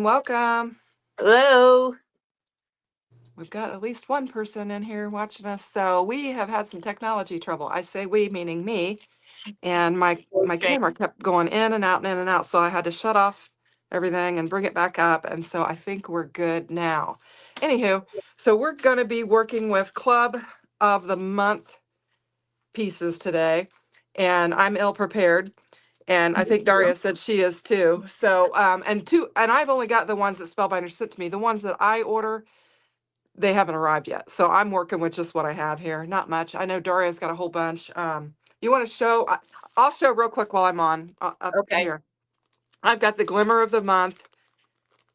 Dawn. Welcome. Hello. We've got at least one person in here watching us. So we have had some technology trouble. I say we, meaning me, and my Jane. camera kept going in and out and in and out. So I had to shut off everything and bring it back up. And so I think we're good now. Anywho, so we're going to be working with Club of the Month pieces today, and I'm ill prepared. And I think Daria said she is too. So, and I've only got the ones that Spellbinder sent to me. The ones that I order, they haven't arrived yet. So I'm working with just what I have here. Not much. I know Daria's got a whole bunch. You want to show? I'll show real quick while I'm on up Okay. here. I've got the Glimmer of the Month.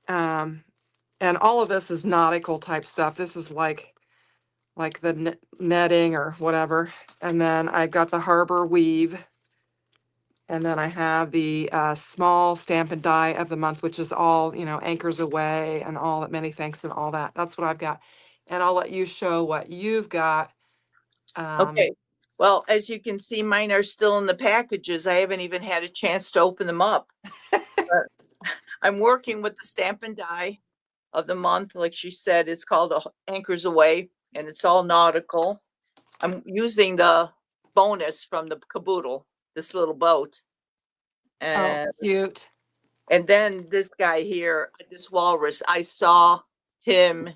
And all of this is nautical type stuff. This is like the netting or whatever. And then I got the Harbor Weave. And then I have the small stamp and die of the month, which is all, anchors away and all that, many thanks and all that. That's what I've got. And I'll let you show what you've got. Okay. Well, as you can see, mine are still in the packages. I haven't even had a chance to open them up. I'm working with the stamp and die of the month. Like she said, it's called Anchors Away, and it's all nautical. I'm using the bonus from the caboodle, this little boat. And, Cute. and then this guy here, this walrus, I saw him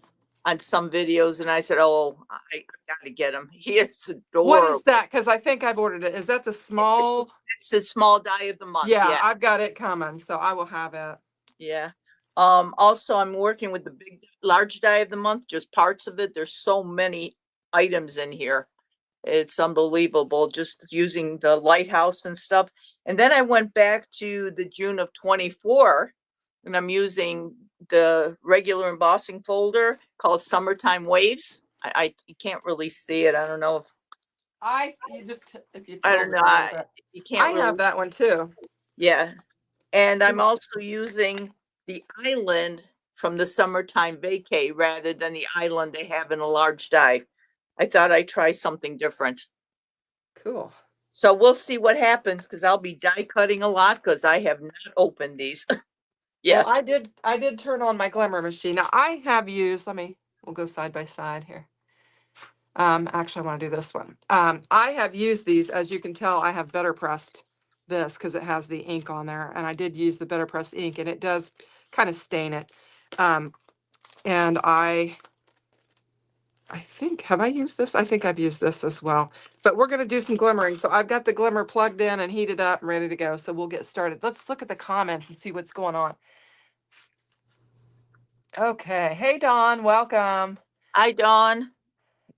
on some videos and I said, oh, I got to get him. He is adorable. What is that? Because I think I've ordered it. Is that the small? It's the small die of the month. Yeah, I've got it coming, so I will have it. Yeah. Also, I'm working with the large die of the month, just parts of it. There's so many items in here. It's unbelievable, just using the lighthouse and stuff. And then I went back to the June of 24, and I'm using the regular embossing folder called Summertime Waves. I you can't really see it. I don't know if if you I don't know. You can't. I really, have that one too. Yeah. And I'm also using the island from the Summertime Vacay rather than the island they have in a large die. I thought I'd try something different. Cool. So we'll see what happens, because I'll be die cutting a lot because I have not opened these. Yeah. Well, I did turn on my Glimmer machine. Now I have used, we'll go side by side here. Actually I want to do this one. I have used these, as you can tell, I have better pressed this because it has the ink on there, and I did use the better pressed ink, and it does kind of stain it. And I think, have I used this? I think I've used this as well. But we're going to do some glimmering. So I've got the glimmer plugged in and heated up and ready to go. So we'll get started. Let's look at the comments and see what's going on. Okay. Hey, Dawn. Welcome. Hi, Dawn.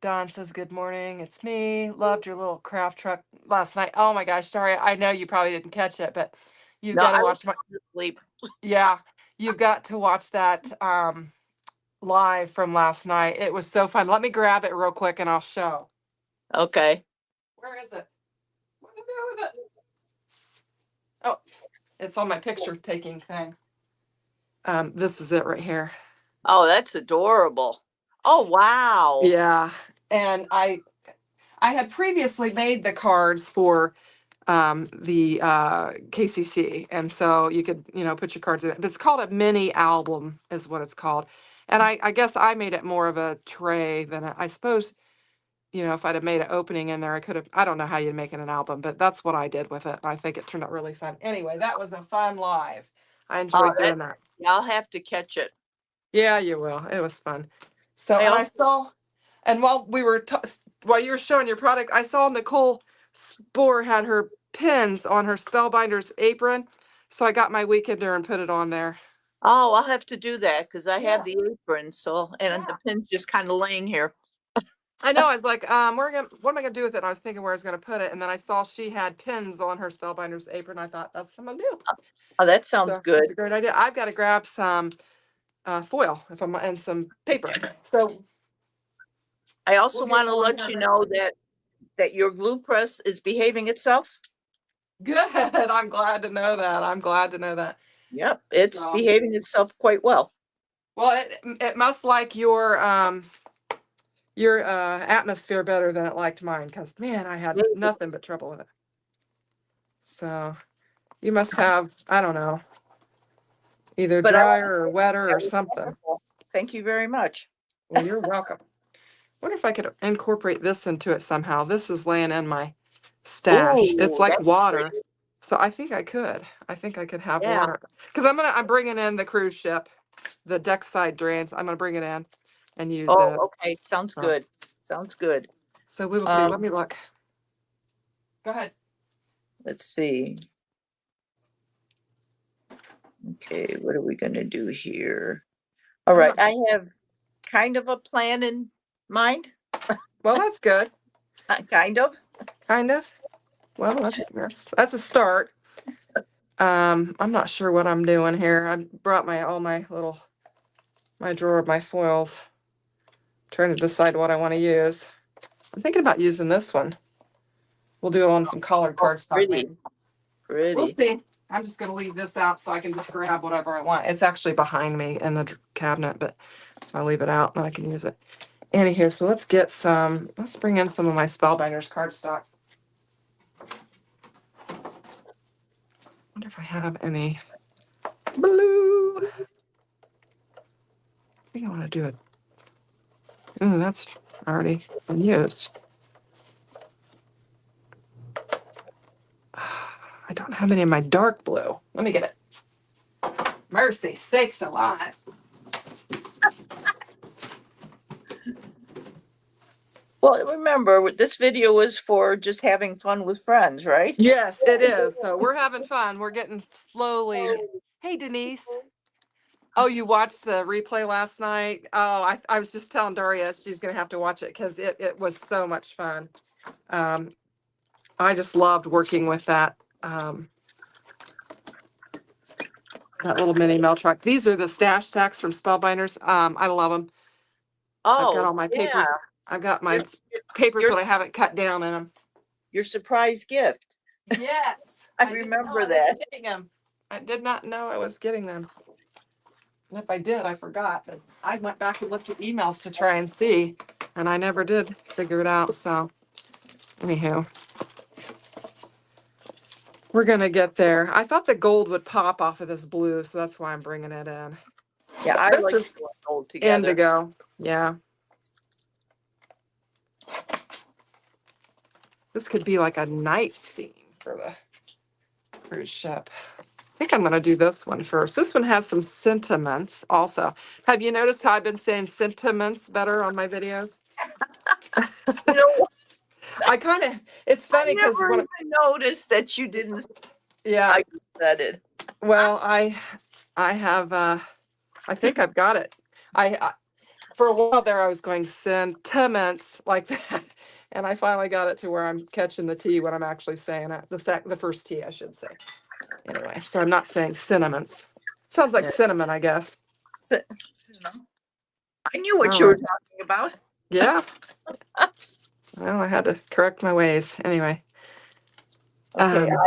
Dawn says, good morning. It's me. Loved your little craft truck last night. Oh my gosh, sorry. I know you probably didn't catch it, but you've got to watch my sleep. Yeah, you've got to watch that live from last night. It was so fun. Let me grab it real quick and I'll show. Okay. Where is it? What did I do with it? Oh, it's on my picture taking thing. This is it right here. Oh, that's adorable. Oh, wow. Yeah. And I had previously made the cards for the KCC, and so you could put your cards in it, but it's called a mini album is what it's called. And I guess I made it more of a tray than I suppose, if I'd have made an opening in there, I could have, I don't know how you'd make it an album, but that's what I did with it. I think it turned out really fun. Anyway, that was a fun live. I enjoyed doing that. I'll have to catch it. Yeah, you will. It was fun. So I saw, and while we were, while you were showing your product, I saw Nicole Spohr had her pins on her Spellbinder's apron. So I got my weekender and put it on there. Oh, I'll have to do that because I have the apron. So, and the pin's just kind of laying here. I know. I was like, what am I gonna do with it? And I was thinking where I was gonna put it, and then I saw she had pins on her Spellbinder's apron. I thought that's what I'm gonna do. Oh, that sounds good. That's a great idea. I've got to grab some foil and some paper. So I also want to let you know that your glue press is behaving itself. Good. I'm glad to know that. Yep, it's behaving itself quite well. Well, it must like your atmosphere better than it liked mine, because man, I had nothing but trouble with it. So you must have, I don't know, either But I want drier or wetter that or was something. wonderful. Thank you very much. Well, you're welcome. Wonder if I could incorporate this into it somehow. This is laying in my stash. It's Ooh, like that's water. pretty. So I think I could. I think I could have Yeah. water. Because I'm bringing in the cruise ship, the deck side drains. I'm gonna bring it in and use it. Oh, okay. Sounds So, good. Sounds good. so we will see. Let Um, me look. Go ahead. let's see. Okay, what are we gonna do here? All I'm right, not I have kind of a plan in mind. Well, that's good. Kind of. Kind of. Well, that's a start. I'm not sure what I'm doing here. I brought all my my drawer of my foils. Trying to decide what I want to use. I'm thinking about using this one. We'll do it on some colored Oh, cardstock pretty, maybe. We'll pretty. see. I'm just gonna leave this out so I can just grab whatever I want. It's actually behind me in the cabinet, but so I leave it out and I can use it. Anywho, so let's bring in some of my Spellbinders cardstock. Wonder if I have any blue. I think I want to do it. Ooh, that's already been used. I don't have any in my dark blue. Let me get it. Mercy sakes alive. Well, remember, this video was for just having fun with friends, right? Yes, it is. So we're having fun. We're getting slowly. Hey, Denise. Oh, you watched the replay last night? Oh, I was just telling Daria she's going to have to watch it because it was so much fun. I just loved working with that little mini mail truck. These are the stash stacks from Spellbinders. I love them. I've got Oh, all my yeah. papers. I've got my Your, papers your, that I haven't cut down in them. your surprise gift. Yes. I didn't know remember I was that. getting them. I did not know I was getting them. And if I did, I forgot. But I went back and looked at emails to try and see, and I never did figure it out. So, anywho, we're gonna get there. I thought the gold would pop off of this blue, so that's why I'm bringing it in. Yeah, I This like is to hold together. indigo. Yeah. This could be like a night scene for the cruise ship. I think I'm going to do this one first. This one has some sentiments also. Have you noticed how I've been saying sentiments better on my videos? You know, I kind of, it's I funny because never even noticed that you didn't. yeah, I said it. well, I have, I think I've got it. I for a while there, I was going sentiments like that. And I finally got it to where I'm catching the T when I'm actually saying it. The first T, I should say. Anyway, so I'm not saying sentiments. Sounds like Yeah. cinnamon, I guess. So, you know, I knew what All you were right. talking about. Yeah. Well, I had to correct my ways. Anyway, Okay, um,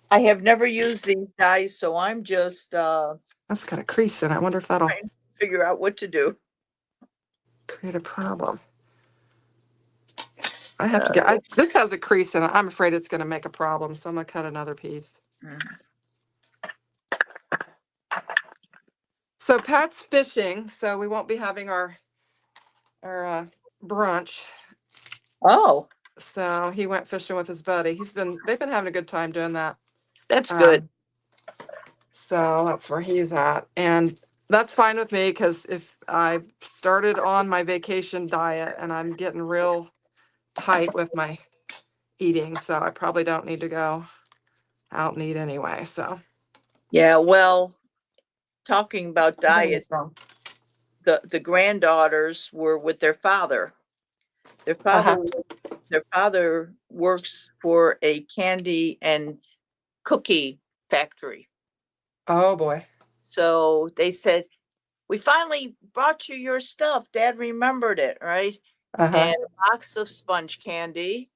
I have never used these dies, so I'm just that's got a crease in it. I wonder if that'll trying to figure out what to do. create a problem. I have to this has a crease in it. I'm afraid it's going to make a problem, so I'm going to cut another piece. Mhm. So Pat's fishing, so we won't be having our brunch. Oh, So he went fishing with his buddy. They've been having a good time doing that. that's good. So that's where he's at. And that's fine with me because if I started on my vacation diet and I'm getting real tight with my eating, so I probably don't need to go out and eat anyway. So Yeah, well, talking about diet, so, the granddaughters were with their father. Their uh-huh. father their father works for a candy and cookie factory. Oh boy. So they said, "We finally brought you your stuff. Dad remembered it, right?" Uh-huh. And a box of sponge candy,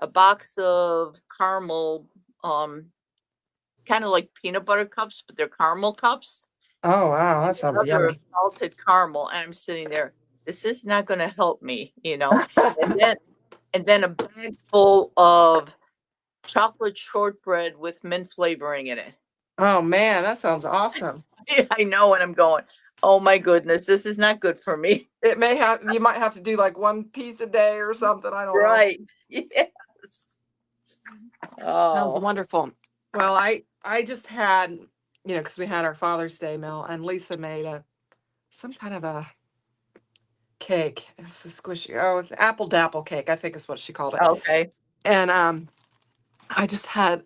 a box of caramel, kind of like peanut butter cups, but they're caramel cups, Oh wow, and that sounds another yummy. salted caramel. And I'm sitting there, this is not going to help me, you know. And then a bag full of chocolate shortbread with mint flavoring in it. Oh man, that sounds awesome. I know, and I'm going, oh my goodness, this is not good for me. It may have, you might have to do like one piece a day or something. I don't know. Right. Yes. Sounds Oh, wonderful. Well, I just had, because we had our Father's Day meal, and Lisa made some kind of a cake. It was a squishy, it's apple dapple cake, I think is what she called it. okay. And I just had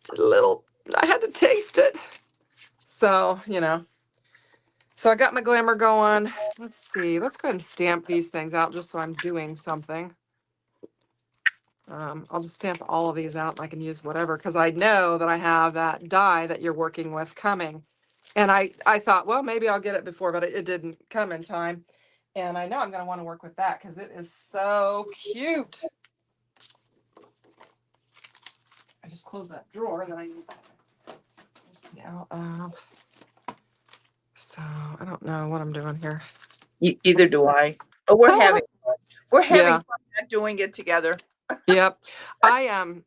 just a little. I had to taste it. So so I got my Glamour going. Let's see. Let's go ahead and stamp these things out just so I'm doing something. I'll just stamp all of these out and I can use whatever because I know that I have that die that you're working with coming. And I thought, well, maybe I'll get it before, but it didn't come in time. And I know I'm going to want to work with that because it is so cute. I just closed that drawer that I need. Now, so I don't know what I'm doing here. Either do I. But we're having fun. We're having Yeah. fun not doing it together. Yep. I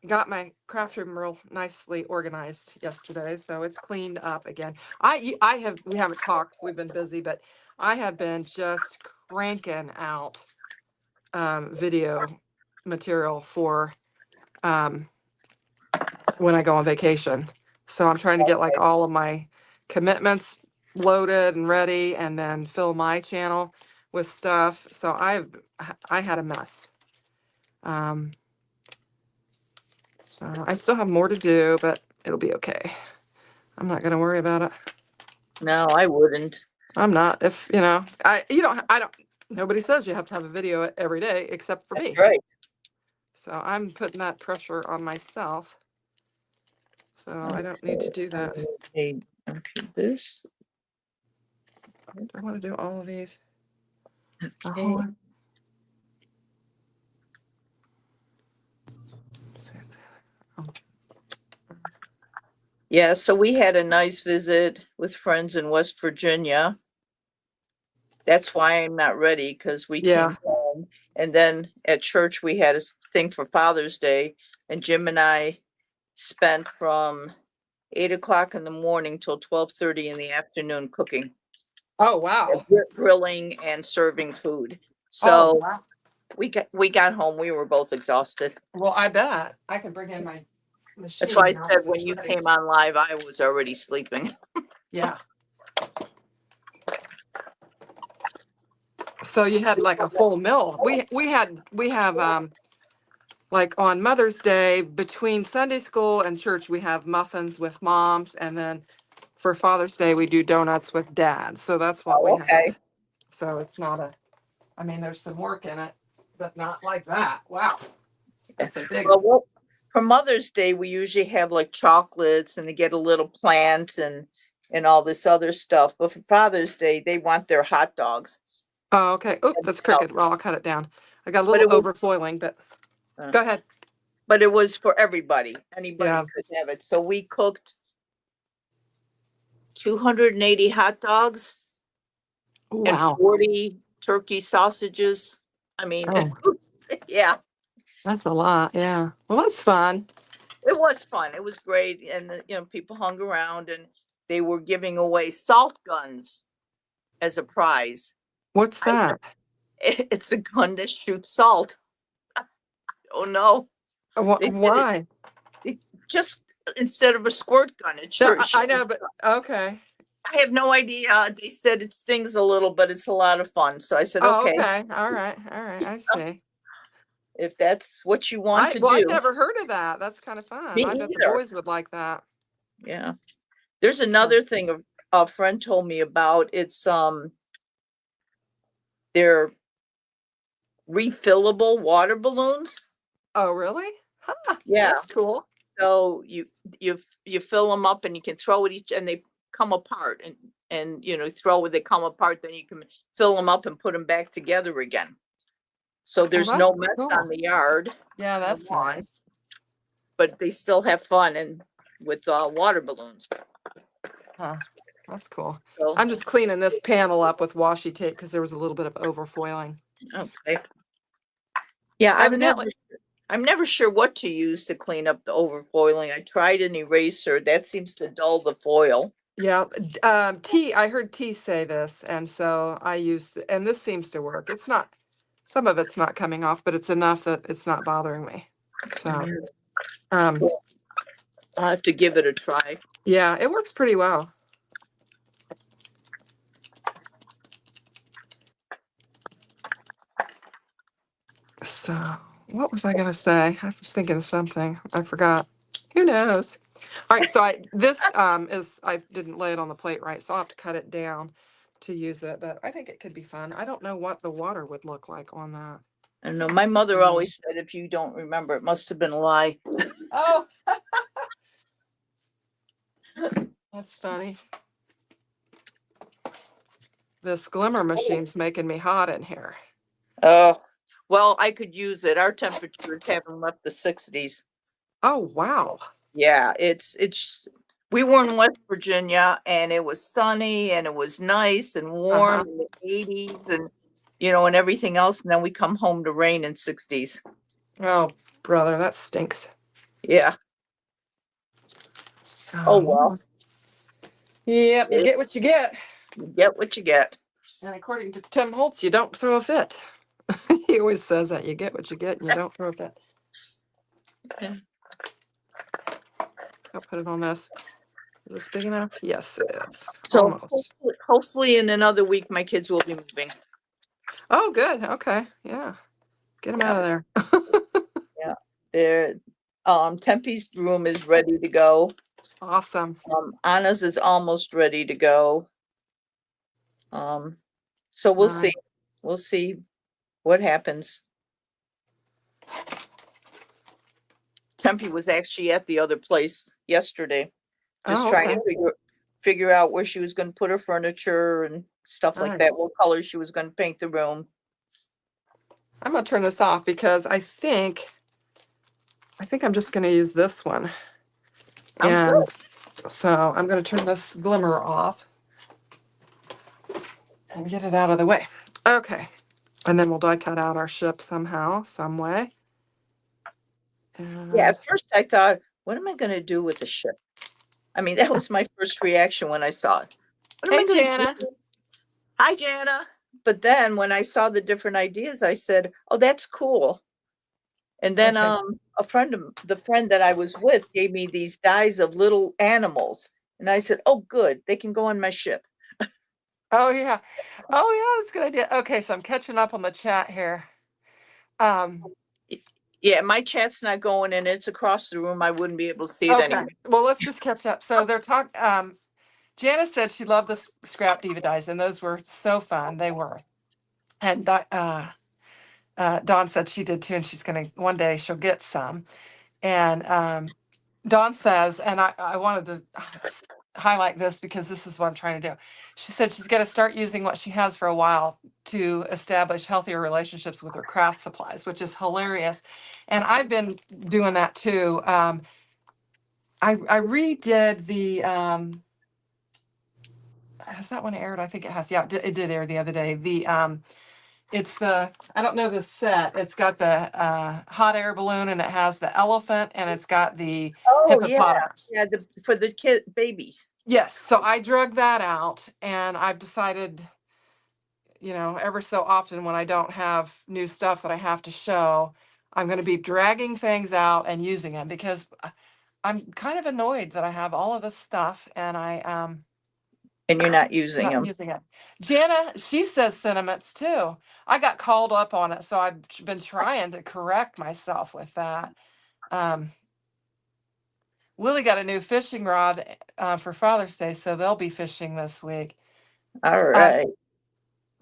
got my craft room real nicely organized yesterday, so it's cleaned up again. We haven't talked, we've been busy, but I have been just cranking out video material for when I go on vacation. So I'm trying to get like all of my commitments loaded and ready and then fill my channel with stuff. So I had a mess. So I still have more to do, but it'll be okay. I'm not going to worry about it. No, I wouldn't. I'm not. If nobody says you have to have a video every day except for me. That's right. So I'm putting that pressure on myself. So I don't need to do that. Okay, this. I want to do all of these. Okay. Yeah, so we had a nice visit with friends in West Virginia. That's why I'm not ready because we came home. And then at church, we had a thing for Father's Day. And Jim and I spent from 8 o'clock in the morning till 12:30 in the afternoon cooking. Oh, wow. Grilling and serving food. Oh, So wow. we got home, we were both exhausted. Well, I bet. I could bring in my machine. That's why I now said since when it's you ready. came on live, I was already sleeping. Yeah. So you had like a full meal. We have like on Mother's Day between Sunday school and church we have muffins with moms, and then for Father's Day we do donuts with dad. So that's what we have. Okay. So it's not I mean there's some work in it, but not like that. Wow. That's a big. Well, for Mother's Day, we usually have like chocolates and they get a little plant and all this other stuff. But for Father's Day, they want their hot dogs. Oh, okay. Oh, that's crooked. Well, I'll cut it down. I got a But little it was- overfoiling, but go ahead. But it was for everybody. Anybody Yeah. could have it. So we cooked 280 hot dogs and Wow. 40 turkey sausages. I mean, Oh, yeah, that's a lot. Yeah. Well, that's fun. it was fun. It was great. And, people hung around and they were giving away salt guns as a prize. What's that? It's a gun that shoots salt. Oh no. Why? Just instead of a squirt gun, it No, sure I know, but okay. I have no idea. They said it stings a little, but it's a lot of fun. So I said, Oh, okay, okay. All right. All right. I see. if that's what you want to I've do. never heard of that. That's kind of fun. Me I bet the neither. boys would like that. Yeah. There's another thing a friend told me about. It's they're refillable water balloons. Oh, really? Huh, Yeah. that's cool. So you fill them up and you can throw it and they come apart and they come apart, then you can fill them up and put them back together again. So there's no mess on the yard. Yeah, that's nice. But they still have fun and with water balloons. Huh, that's cool. So I'm just cleaning this panel up with washi tape because there was a little bit of overfoiling. okay. Yeah, I'm never sure what to use to clean up the overfoiling. I tried an eraser. That seems to dull the foil. Yeah, I heard T say this, and so I use, and this seems to work. It's not, some of it's not coming off, but it's enough that it's not bothering me. So, um, I'll have to give it a try. yeah, it works pretty well. So, what was I gonna say? I was thinking of something. I forgot. Who knows? All right, so this is, I didn't lay it on the plate right, so I'll have to cut it down to use it, but I think it could be fun. I don't know what the water would look like on that. I don't know. My mother always said, if you don't remember, it must have been a lie. Oh, that's funny. This glimmer machine's making me hot in here. Oh, well, I could use it. Our temperatures haven't left the 60s. Oh, wow. Yeah, we were in West Virginia and it was sunny and it was nice and warm in the 80s and and everything else. And then we come home to rain in 60s. Oh, brother, that stinks. Yeah. So, Oh, well. Yep, you get what you get. You get what you get. And according to Tim Holtz, you don't throw a fit. He always says that you get what you get and you don't throw a fit. Okay. I'll put it on this. Is this big enough? Yes, it is. So Almost. hopefully in another week, my kids will be moving. Oh, good. Okay. Yeah. Get them out of there. Yeah. Tempe's room is ready to go. Awesome. Anna's is almost ready to go. So we'll see. We'll see what happens. Tempe was actually at the other place yesterday, just trying to figure out where she was going to put her furniture and stuff like that, what color she was going to paint the room. I'm gonna turn this off because I think I'm just gonna use this one. And so I'm gonna turn this glimmer off and get it out of the way. Okay. And then we'll die cut out our ship somehow, some way. Yeah, at first I thought, what am I going to do with the ship? I mean, that was my first reaction when I saw it. Hey, Jana. Hi, Jana. But then when I saw the different ideas, I said, oh, that's cool. And then the friend that I was with gave me these dies of little animals. And I said, oh, good. They can go on my ship. Oh, yeah. Oh, yeah, that's a good idea. Okay, so I'm catching up on the chat here. Yeah, my chat's not going in. It's across the room. I wouldn't be able to see it anyway. Well, let's just catch up. So they're talking. Janice said she loved the scrap diva dies, and those were so fun. They were. And Dawn said she did too, and she's gonna one day she'll get some. And Dawn says, and I wanted to highlight this because this is what I'm trying to do. She said she's going to start using what she has for a while to establish healthier relationships with her craft supplies, which is hilarious. And I've been doing that too. I redid the, has that one aired? I think it has. Yeah, it did air the other day. It's the, I don't know the set. It's got the hot air balloon and it has the elephant and it's got the hippopotamus. Yeah, for the kid babies. Yes. So I drug that out and I've decided, ever so often when I don't have new stuff that I have to show, I'm going to be dragging things out and using them because I'm kind of annoyed that I have all of this stuff and and you're not using them. Jana, she says sentiments too. I got called up on it, so I've been trying to correct myself with that. Willie got a new fishing rod for Father's Day, so they'll be fishing this week. All right.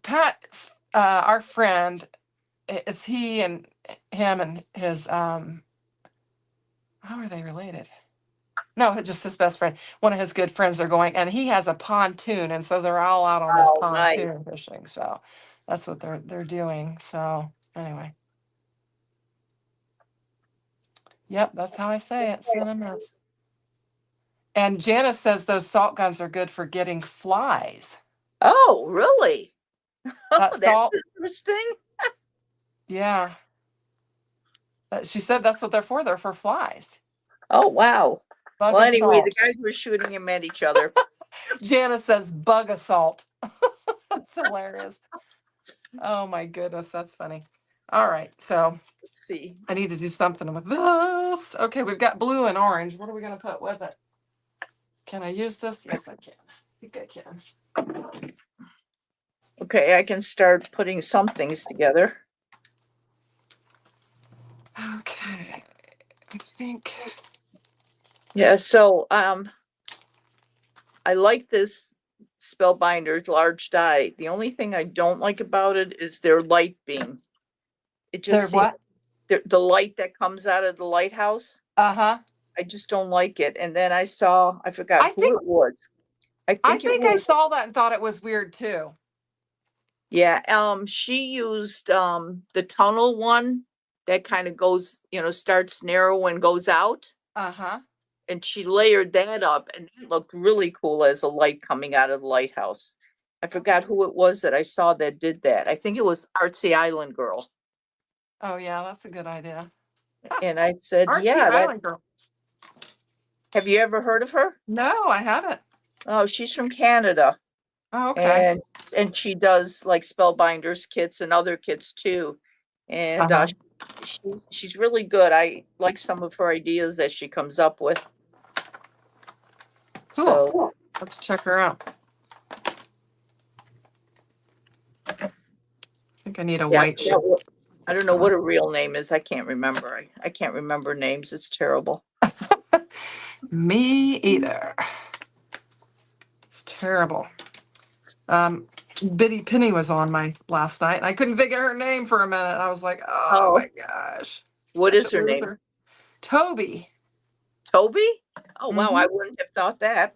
Pat, our friend, it's he and him and his, how are they related? No, just his best friend. One of his good friends are going, and he has a pontoon, and so they're all out on this pontoon fishing. So that's what they're doing. So anyway, yep, that's how I say it. Sentiments. And Janice says those salt guns are good for getting flies. Oh, really? That's interesting. Yeah. She said that's what they're for. They're for flies. Oh, wow. Bug Well, anyway, the assault. guys were shooting them at each other. Janice says bug assault. That's hilarious. Oh my goodness, that's funny. All right, so Let's see. I need to do something with this. Okay, we've got blue and orange. What are we gonna put with it? Can I use this? Yes, I can. I think I can. Okay, I can start putting some things together. Okay, I think. Yeah, so I like this Spellbinder's large die. The only thing I don't like about it is their light beam. It They're just seems what? the light that comes out of the lighthouse. Uh-huh. I just don't like it. And then I saw, I forgot I who think it was. I I think it think I was, saw that and thought it was weird too. yeah, she used the tunnel one that kind of goes, starts narrow and goes out. Uh-huh. And she layered that up, and it looked really cool as a light coming out of the lighthouse. I forgot who it was that I saw that did that. I think it was Artsy Island Girl. Oh yeah, that's a good idea. And I said, Artsy yeah, Island Girl. have you ever heard of her? No, I haven't. Oh, she's from Canada. Oh, okay. And she does like Spellbinders kits and other kits too. And Uh-huh. she's really good. I like some of her ideas that she comes up with. Cool. So Let's check her out. I think I need a white shirt. I don't know what her real name is. I can't remember. I can't remember names. It's terrible. Me either. It's terrible. Biddy Penny was on my last night, and I couldn't figure her name for a minute. I was like, oh my gosh. What Such is a her name? loser. Toby. Toby? Oh, wow. I Mhm. wouldn't have thought that.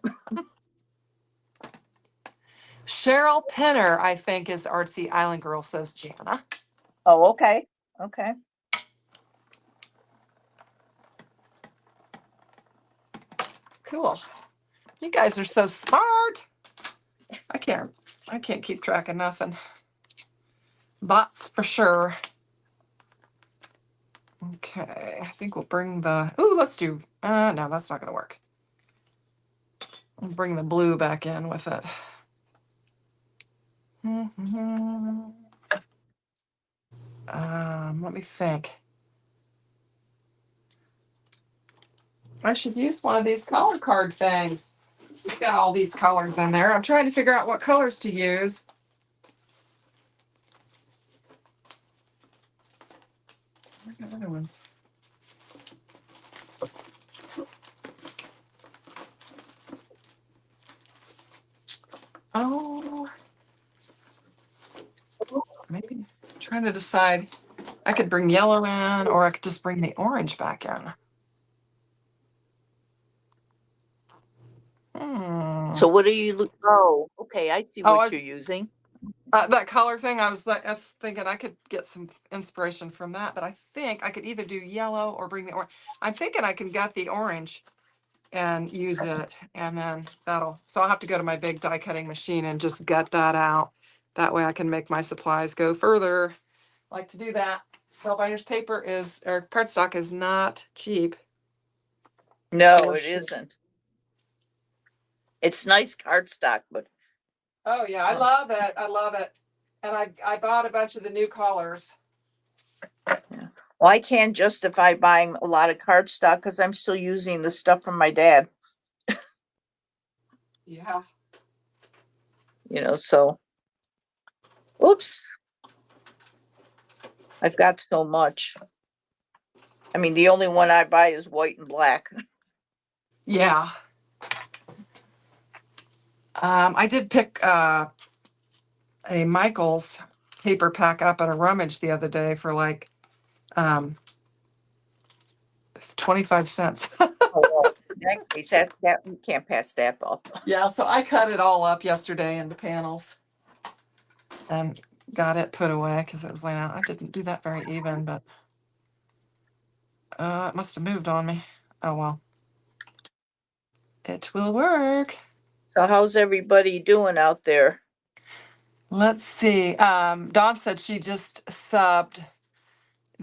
Cheryl Penner, I think, is Artsy Island Girl, says Jana. Oh, okay. Okay. Cool. You guys are so smart. I can't keep track of nothing. Bots for sure. Okay, I think we'll bring the, ooh, let's do, no, that's not gonna work. We'll bring the blue back in with it. Let me think. I should use one of these color card things. It's got all these colors in there. I'm trying to figure out what colors to use. Where are the other ones? Oh, maybe I'm trying to decide. I could bring yellow in, or I could just bring the orange back in. So what are you? Oh, okay. I see what you're using. That color thing, I was thinking I could get some inspiration from that, but I think I could either do yellow or bring the orange. I'm thinking I can get the orange and use it, and then so I'll have to go to my big die cutting machine and just gut that out. That way I can make my supplies go further. Like to do that. Spellbinders paper or cardstock is not cheap. No, it isn't. It's nice cardstock, but oh yeah, I love it. I love it. And I bought a bunch of the new colors. yeah. Well, I can't justify buying a lot of cardstock because I'm still using the stuff from my dad. Yeah. So oops. I've got so much. I mean, the only one I buy is white and black. Yeah. I did pick a Michael's paper pack up at a rummage the other day for like 25 cents. Oh, in that case, that we can't pass that up. Yeah, so I cut it all up yesterday into panels and got it put away because it was laying out. I didn't do that very even, but it must have moved on me. Oh well. It will work. So how's everybody doing out there? Let's see. Dawn said she just subbed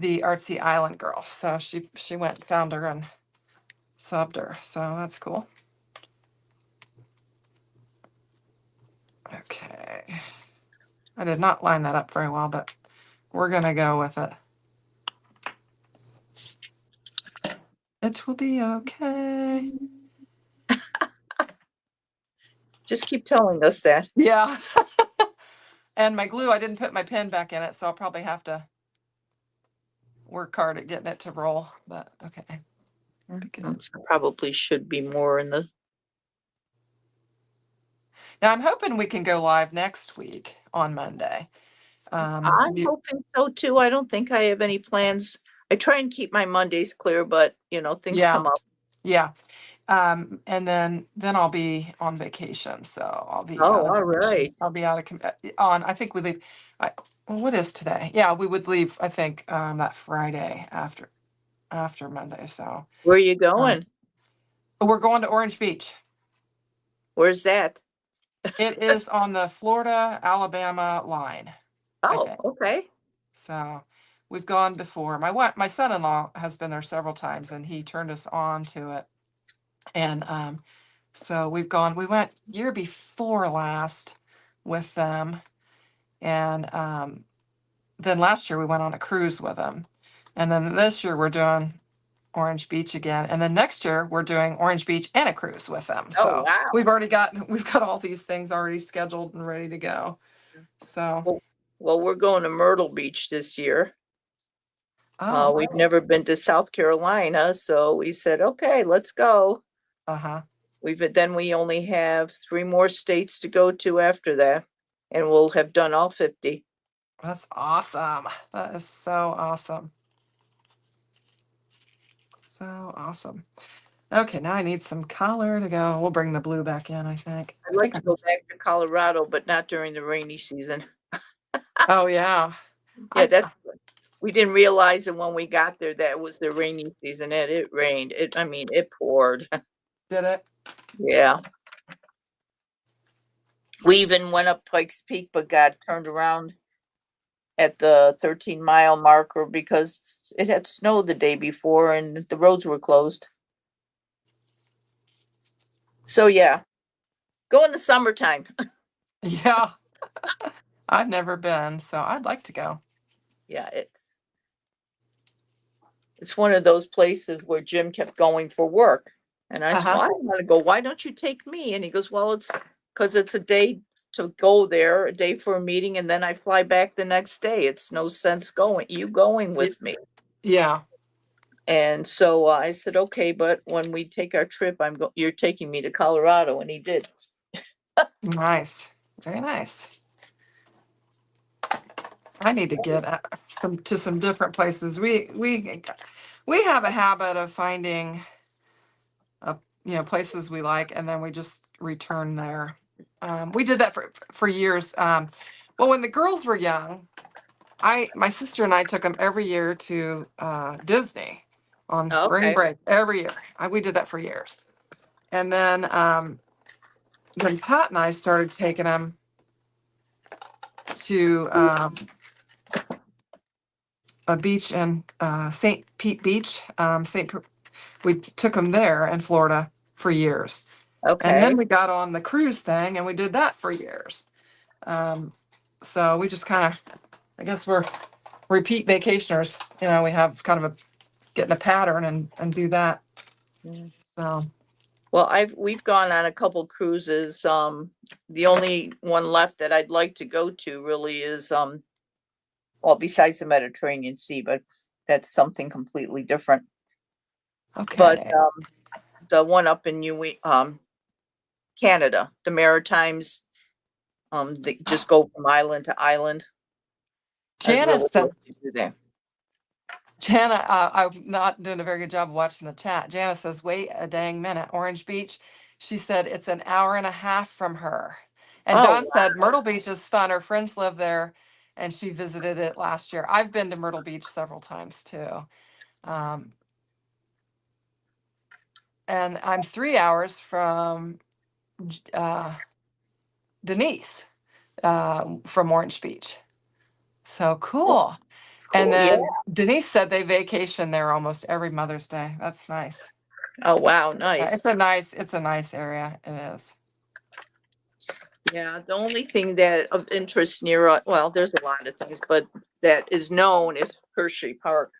the Artsy Island girl. So she went and found her and subbed her. So that's cool. Okay. I did not line that up very well, but we're going to go with it. It will be okay. Just keep telling us that. Yeah. And my glue, I didn't put my pen back in it, so I'll probably have to work hard at getting it to roll, but okay. Probably should be more in the. Now I'm hoping we can go live next week on Monday. I'm hoping so too. I don't think I have any plans. I try and keep my Mondays clear, but things come up. Yeah. And then I'll be on vacation, so I'll be Oh, out of all commission. right. I'll be out of on. I think we leave. What is today? Yeah, we would leave. I think that Friday after Monday. So Where are you going? we're going to Orange Beach. Where's that? It is on the Florida-Alabama line. Oh, okay. So we've gone before. My son-in-law has been there several times, and he turned us on to it. And so we've gone. We went year before last with them, and then last year we went on a cruise with them, and then this year we're doing Orange Beach again, and then next year we're doing Orange Beach and a cruise with them. Oh, So wow. we've got all these things already scheduled and ready to go. So well, we're going to Myrtle Beach this year. oh, We've never been to South Carolina, so we said, okay, let's go. We only have 3 more states to go to after that, and we'll have done all 50. That's awesome. That is so awesome. So awesome. Okay, now I need some color to go. We'll bring the blue back in, I think. I'd like to go back to Colorado, but not during the rainy season. Oh, yeah. Yeah, we didn't realize it when we got there that it was the rainy season, and it rained. It poured. Did it? Yeah. We even went up Pikes Peak, but got turned around at the 13-mile marker because it had snowed the day before and the roads were closed. So yeah, go in the summertime. Yeah. I've never been, so I'd like to go. Yeah, it's one of those places where Jim kept going for work. And I said, well, I want to go. Why don't you take me? And he goes, well, it's because it's a day to go there, a day for a meeting, and then I fly back the next day. It's no sense going with me. Yeah. And so I said, okay, but when we take our trip, you're taking me to Colorado. And he did. Nice. Very nice. I need to get some different places. We have a habit of finding places we like, and then we just return there. We did that for years. Well, when the girls were young, my sister and I took them every year to Disney on spring break every year. We did that for years. And then Pat and I started taking them to a beach in St. Pete Beach. We took them there in Florida for years. Okay. And then we got on the cruise thing, and we did that for years. So we just kind of, I guess we're repeat vacationers. We have kind of getting a pattern and do that. So. Well, we've gone on a couple cruises. The only one left that I'd like to go to really is well, besides the Mediterranean Sea, but that's something completely different. Okay. But the one up in Canada, the Maritimes, they just go from island to island. Jana said, Jana, I'm not doing a very good job of watching the chat. Jana says, wait a dang minute. Orange Beach. She said it's an hour and a half from her. And Dawn said Myrtle Beach is fun. Her friends live there, and she visited it last year. I've been to Myrtle Beach several times too. And I'm 3 hours from Denise from Orange Beach. So cool. And Cool. Yeah. then Denise said they vacation there almost every Mother's Day. That's nice. Oh, wow. It's Nice. a nice area. It is. Yeah. The only thing that of interest near, well, there's a lot of things, but that is known is Hershey Park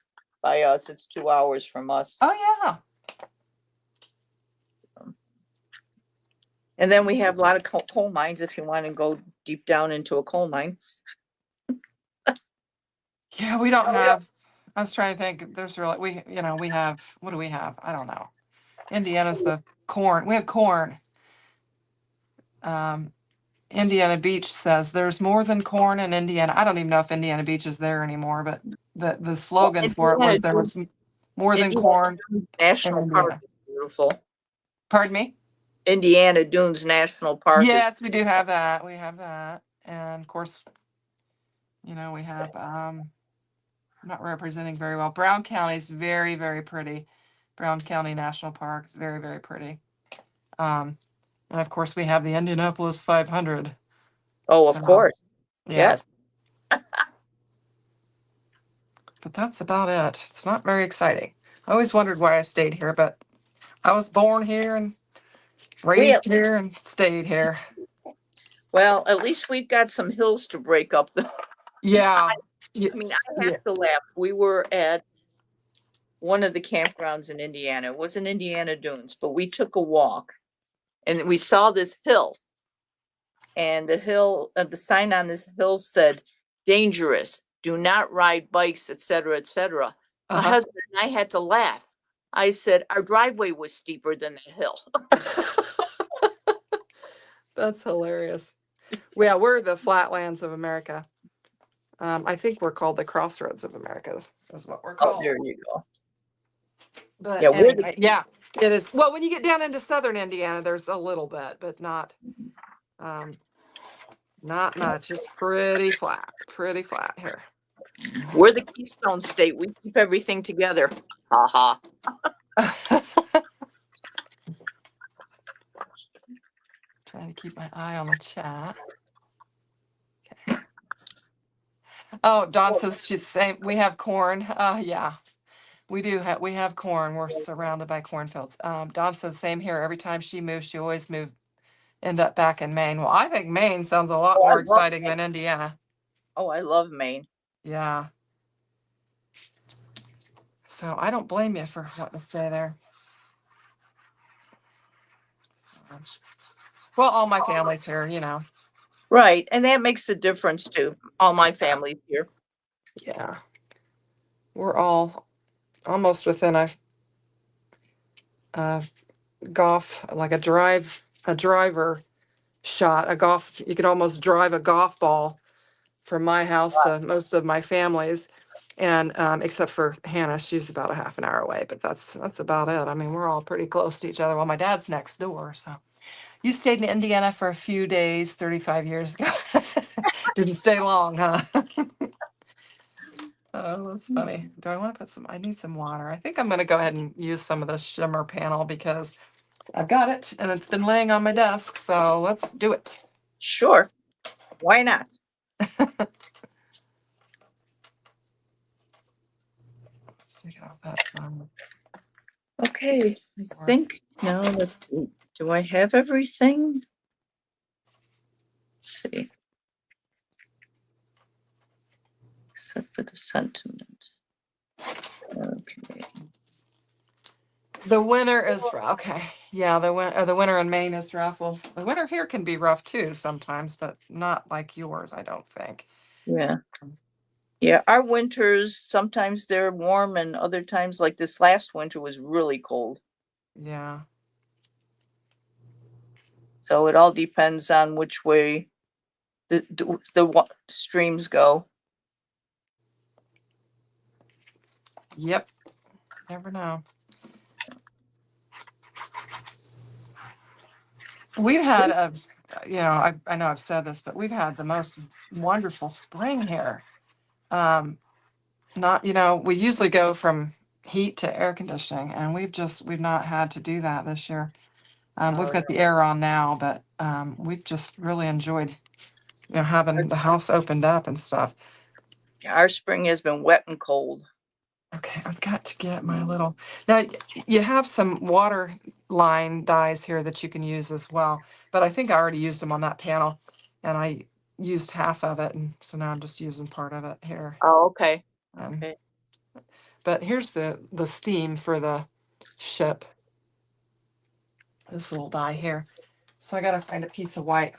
by us. It's 2 hours from us. Oh yeah. And then we have a lot of coal mines if you want to go deep down into a coal mine. Yeah, we don't have, I was trying to think, there's really, we have, what do we have? I don't know. Indiana's the corn. We have corn. Indiana Beach says there's more than corn in Indiana. I don't even know if Indiana Beach is there anymore, but the slogan for it was there was more than corn in National Park Indiana. is beautiful. Pardon me? Indiana Dunes National Park. Yes, we do have that. We have that. And of course, we have, I'm not representing very well. Brown County is very, very pretty. Brown County National Park is very, very pretty. And of course, we have the Indianapolis 500. Oh, of course. Yeah. Yes. But that's about it. It's not very exciting. I always wondered why I stayed here, but I was born here and raised here and stayed here. Well, at least we've got some hills to break up. Yeah. I mean, I have to laugh. We were at one of the campgrounds in Indiana. It wasn't Indiana Dunes, but we took a walk and we saw this hill. And the sign on this hill said, dangerous, do not ride bikes, etc., etc. My husband and I had to laugh. I said, our driveway was steeper than the hill. That's hilarious. Yeah, we're the flatlands of America. I think we're called the crossroads of America, is what we're called. Oh, there you go. But yeah, anyway, it is. Well, when you get down into southern Indiana, there's a little bit, but not much. It's pretty flat here. We're the Keystone State. We keep everything together. Ha ha. Trying to keep my eye on the chat. Okay. Oh, Dawn says she's saying we have corn. Yeah, we do have. We have corn. We're surrounded by cornfields. Dawn says same here. Every time she moves, she always end up back in Maine. Well, I think Maine sounds a lot more exciting than Indiana. Oh, I love Maine. Yeah. So I don't blame you for wanting to stay there. Well, all my family's here, Right. And that makes a difference too. All my family's here. Yeah. We're all almost within a golf, like a driver shot, you could almost drive a golf ball from my house to most of my family's. And except for Hannah, she's about a half an hour away, but that's about it. I mean, we're all pretty close to each other. Well, my dad's next door, so. You stayed in Indiana for a few days 35 years ago. Didn't stay long, huh? Oh, that's funny. Do I want to I need some water. I think I'm going to go ahead and use some of this shimmer panel because I've got it and it's been laying on my desk. So let's do it. Sure. Why not? Let's take off that some. Okay. I think now do I have everything? Let's see. Except for the sentiment. Okay. The winter is okay. Yeah, the winter in Maine is rough. Well, the winter here can be rough too sometimes, but not like yours, I don't think. Yeah. Yeah, our winters, sometimes they're warm and other times, like this last winter was really cold. Yeah. So it all depends on which way the streams go. Yep. Never know. We've had I know I've said this, but we've had the most wonderful spring here. We usually go from heat to air conditioning, and we've not had to do that this year. We've got the air on now, but we've just really enjoyed, having the house opened up and stuff. Our spring has been wet and cold. Okay, I've got to get my little, now you have some water line dies here that you can use as well, but I think I already used them on that panel and I used half of it. And so now I'm just using part of it here. Oh, okay. Um, Okay. but here's the steam for the ship. This little die here. So I got to find a piece of white.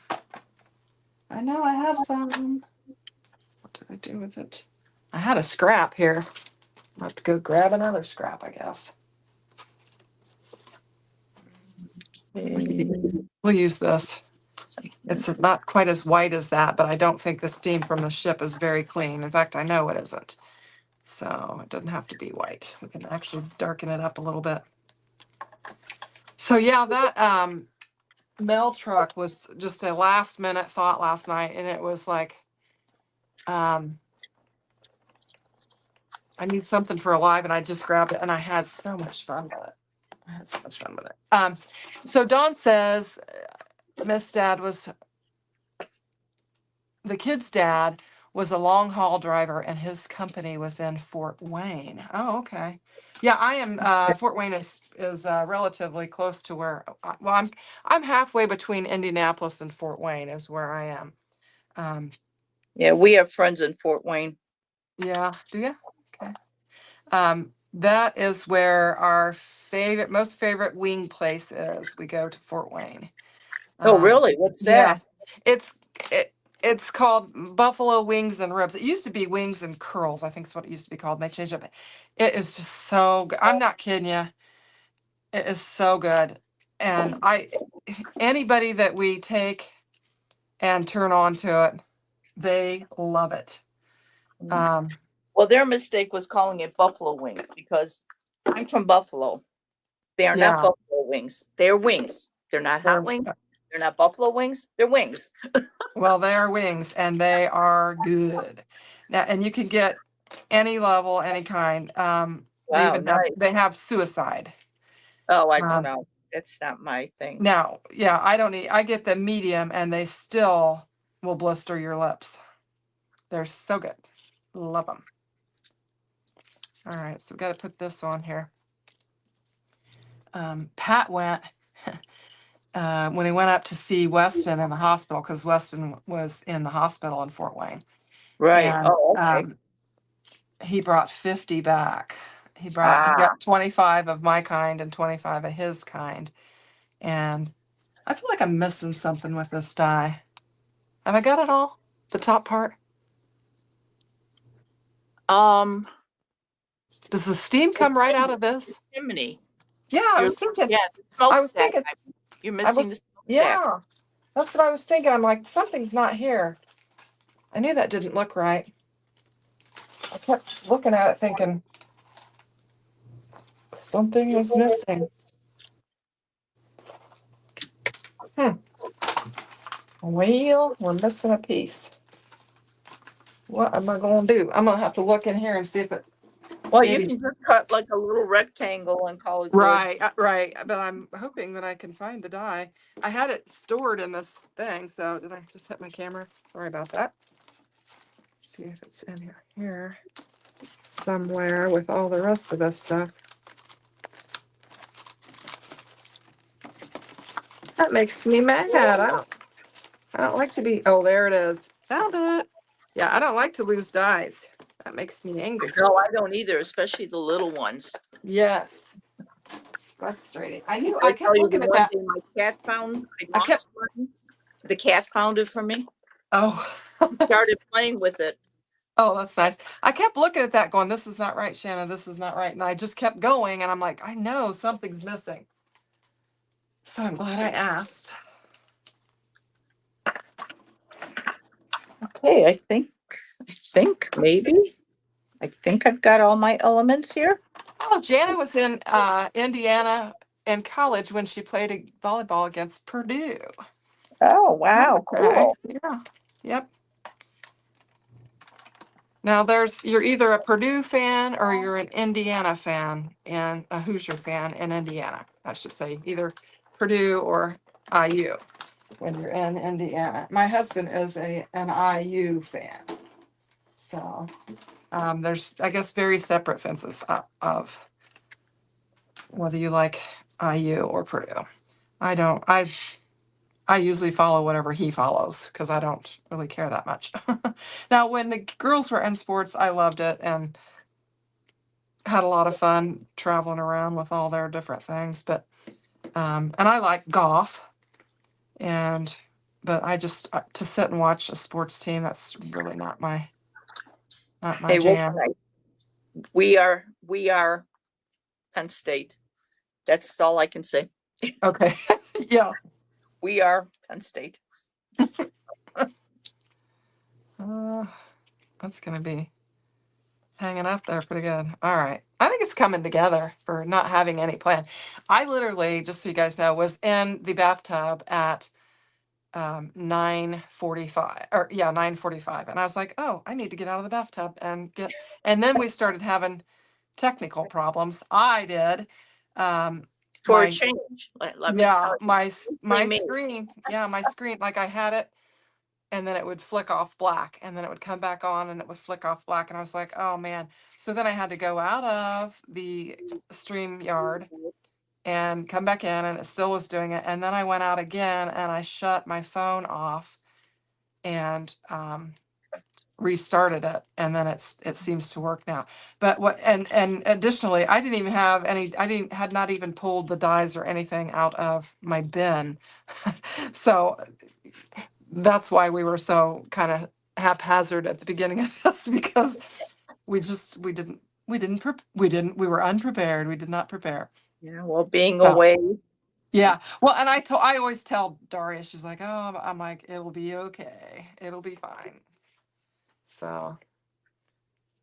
I know I have some. What did I do with it? I had a scrap here. I'll have to go grab another scrap, I guess. We'll use this. It's not quite as white as that, but I don't think the steam from the ship is very clean. In fact, I know it isn't. So it doesn't have to be white. We can actually darken it up a little bit. So yeah, that mail truck was just a last minute thought last night, and it was like, I need something for alive, and I just grabbed it, and I had so much fun with it. I had so much fun with it. So Dawn says Miss Dad was the kid's dad was a long haul driver, and his company was in Fort Wayne. Oh, okay. Yeah, I am. Fort Wayne is relatively close to where. Well, I'm halfway between Indianapolis and Fort Wayne is where I am. Yeah, we have friends in Fort Wayne. Yeah, do you? Okay. That is where our most favorite wing place is. We go to Fort Wayne. Oh, really? What's Yeah, that? it's it, it's called Buffalo Wings and Ribs. It used to be Wings and Curls, I think is what it used to be called, and they changed it. It is just so good. I'm not kidding you. It is so good, and anybody that we take and turn on to it, they love it. Well, their mistake was calling it buffalo wings because I'm from Buffalo. They are not Yeah, buffalo wings. They're wings. They're not hot wings. They're not buffalo wings. They're wings. well, they are wings, and they are good. Now, and you can get any level, any kind. They Wow, even have nice. they have suicide. Oh, I don't Um, know. That's not my thing. Now, yeah, I get the medium and they still will blister your lips. They're so good. Love them. All right, so we've got to put this on here. Pat went when he went up to see Weston in the hospital because Weston was in the hospital in Fort Wayne. Right. And Oh, okay. he brought 50 back. He Ah, got 25 of my kind and 25 of his kind. And I feel like I'm missing something with this die. Have I got it all? The top part? um, Does the steam the come right out of this? chimney. Yeah, I You're, was thinking. yeah, the I was smokestack. thinking. You're I missing the was. smokestack. Yeah, that's what I was thinking. I'm like, something's not here. I knew that didn't look right. I kept looking at it, thinking something was missing. Hmm. Well, we're missing a piece. What am I going to do? I'm going to have to look in here and see if it. Well, you Maybe. can just cut like a little rectangle and call it good. Right, right. But I'm hoping that I can find the die. I had it stored in this thing, so did I just hit my camera? Sorry about that. See if it's in here somewhere with all the rest of this stuff. That makes me mad. I don't like to be. Oh, there it is. Found it. Yeah, I don't like to lose dies. That makes me angry. No, I don't either, especially the little ones. Yes, it's frustrating. I knew. I I kept tell you, the looking at one that. thing my cat found, I I kept. lost one. The cat found it for me. Oh. Started playing with it. Oh, that's nice. I kept looking at that going, this is not right, Shannon. This is not right. And I just kept going and I'm like, I know something's missing. So I'm glad I asked. Okay, I think maybe. I think I've got all my elements here. Oh, Jana was in Indiana in college when she played volleyball against Purdue. Oh, wow, Okay. cool. Yeah. Yep. Now you're either a Purdue fan or you're an Indiana fan and a Hoosier fan in Indiana. I should say either Purdue or IU when you're in Indiana. My husband is an IU fan. So there's, I guess, very separate fences of whether you like IU or Purdue. I don't. I usually follow whatever he follows because I don't really care that much. Now, when the girls were in sports, I loved it and had a lot of fun traveling around with all their different things. But and I like golf, and but I just to sit and watch a sports team, that's really not my Hey, what jam. can we are Penn State. That's all I can say. Okay, yeah. We are Penn State. That's gonna be hanging up there pretty good. All right. I think it's coming together for not having any plan. I literally, just so you guys know, was in the bathtub at 9:45 or yeah, 9:45. And I was like, oh, I need to get out of the bathtub and then we started having technical problems. I did. For a My change, let me yeah, tell you, my me. screen, yeah, my screen, like I had it and then it would flick off black and then it would come back on and it would flick off black and I was like, oh man. So then I had to go out of the stream yard and come back in and it still was doing it. And then I went out again and I shut my phone off and restarted it and then it seems to work now. But what and additionally, I didn't even have any, had not even pulled the dies or anything out of my bin. So that's why we were so kind of haphazard at the beginning of this because we were unprepared. We did not prepare. Yeah, well, being So away. yeah. Well, and I always tell Daria, she's like, oh, I'm like, it'll be okay. It'll be fine. So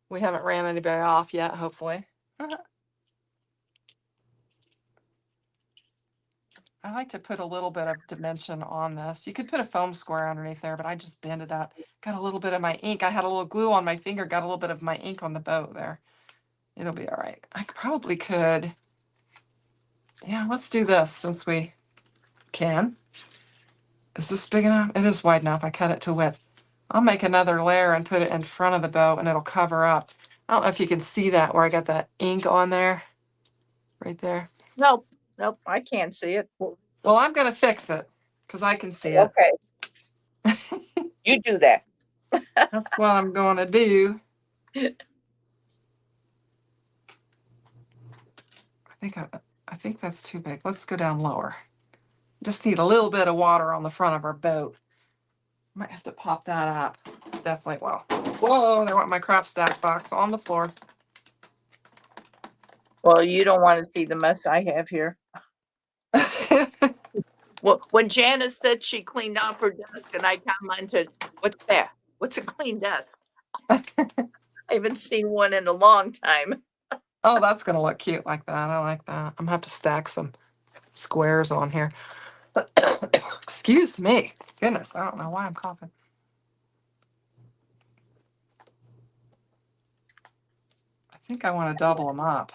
we haven't ran anybody off yet, hopefully. I like to put a little bit of dimension on this. You could put a foam square underneath there, but I just bend it up. Got a little bit of my ink. I had a little glue on my finger, got a little bit of my ink on the boat there. It'll be all right. I probably could. Yeah, let's do this since we can. Is this big enough? It is wide enough. I cut it to width. I'll make another layer and put it in front of the boat and it'll cover up. I don't know if you can see that where I got that ink on there. Right there. Nope, I can't see it. Well, I'm going to fix it because I can see it. Okay, you do that. That's what I'm going to do. I think that's too big. Let's go down lower. Just need a little bit of water on the front of our boat. Might have to pop that up. Definitely. Well, whoa, there went my crop stack box on the floor. Well, you don't want to see the mess I have here. Well, when Janice said she cleaned off her desk and I commented, what's that? What's a clean desk? I haven't seen one in a long time. Oh, that's going to look cute like that. I like that. I'm going to have to stack some squares on here. Excuse me. Goodness, I don't know why I'm coughing. I think I want to double them up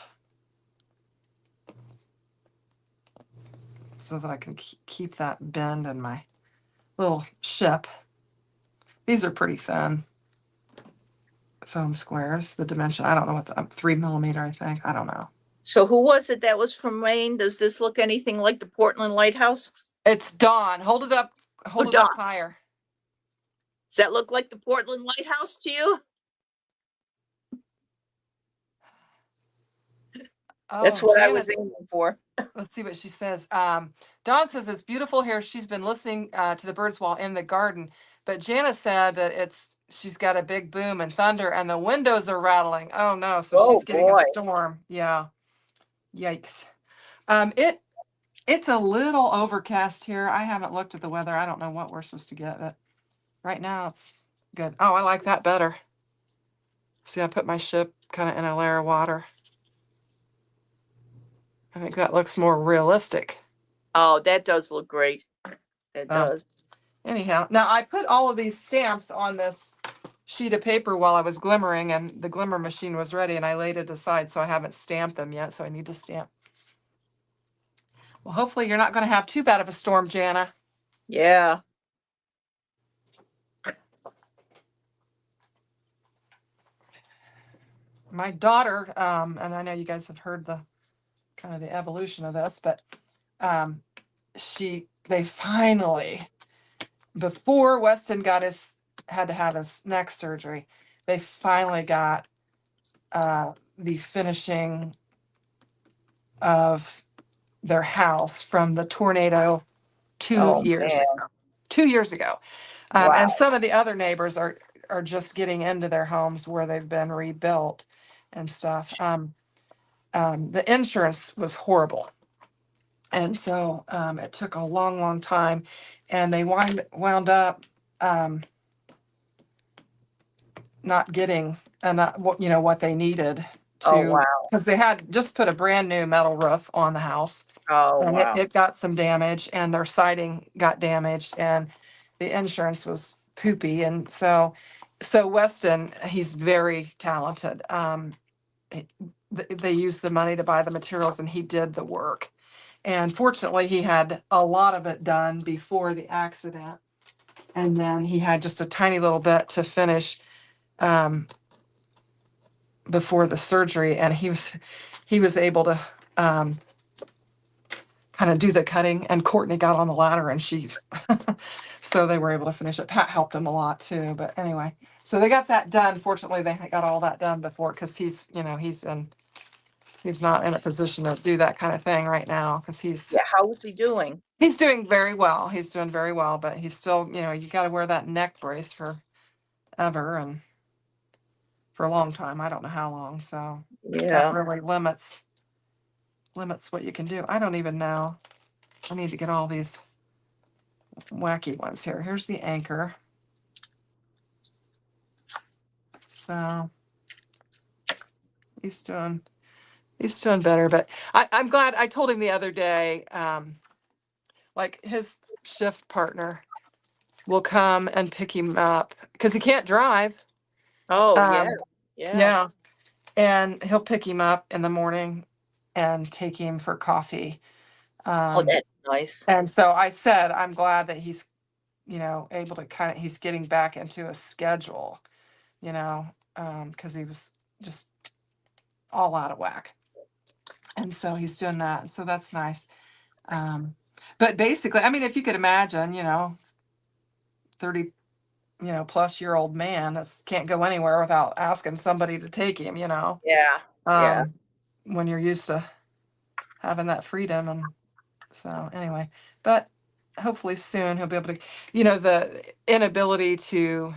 so that I can keep that bend in my little ship. These are pretty thin foam squares. The dimension, I don't know what 3mm, I think. I don't know. So who was it that was from Maine? Does this look anything like the Portland Lighthouse? It's Dawn. Hold it up. Hold it up Dawn. higher. Does that look like the Portland Lighthouse to you? Oh, that's what Janice, I was aiming for. Let's see what she says. Dawn says it's beautiful here. She's been listening to the birds while in the garden. But Janice said that she's got a big boom and thunder and the windows are rattling. Oh no, so she's getting a storm. Yeah. Yikes. It's a little overcast here. I haven't looked at the weather. I don't know what we're supposed to get, but right now it's good. Oh, I like that better. See, I put my ship kind of in a layer of water. I think that looks more realistic. Oh, that does look great. It does. Anyhow, now I put all of these stamps on this sheet of paper while I was glimmering and the glimmer machine was ready and I laid it aside, so I haven't stamped them yet, so I need to stamp. Well, hopefully you're not going to have too bad of a storm, Jana. Yeah. my daughter, and I know you guys have heard the kind of the evolution of this, but um, they finally, before Weston had to have his neck surgery, they finally got the finishing of their house from the tornado two Oh years man. ago. 2 years ago, and Wow. some of the other neighbors are just getting into their homes where they've been rebuilt and stuff. The insurance was horrible, and so it took a long, long time, and they wound up um, not getting enough, what they needed Oh to, wow. because they had just put a brand new metal roof on the house, Oh and wow. it got some damage, and their siding got damaged, and the insurance was poopy, and so Weston, he's very talented. it- they used the money to buy the materials, and he did the work. And fortunately, he had a lot of it done before the accident, and then he had just a tiny little bit to finish um, before the surgery, and he was able to kind of do the cutting, and Courtney got on the ladder, and she so they were able to finish it. Pat helped him a lot too, but anyway, so they got that done. Fortunately, they got all that done before, because he's not in a position to do that kind of thing right now, because Yeah. How is he doing? he's doing very well. He's doing very well, but he's still, you got to wear that neck brace forever, and for a long time. I don't know how long. So that Yeah. really limits what you can do. I don't even know. I need to get all these wacky ones here. Here's the anchor. So he's doing better. But I'm glad. I told him the other day, like his shift partner will come and pick him up because he can't drive. Oh yeah. Um, Yeah. yeah, and he'll pick him up in the morning and take him for coffee. Oh, Um, that's nice. and so I said, I'm glad that he's, able to he's getting back into a schedule, because he was just all out of whack. And so he's doing that. So that's nice. Um, but basically, I mean, if you could imagine, 30, plus year old man that can't go anywhere without asking somebody to take him, Yeah. Yeah. um, when you're used to having that freedom. And so anyway, but hopefully soon he'll be able to, the inability to,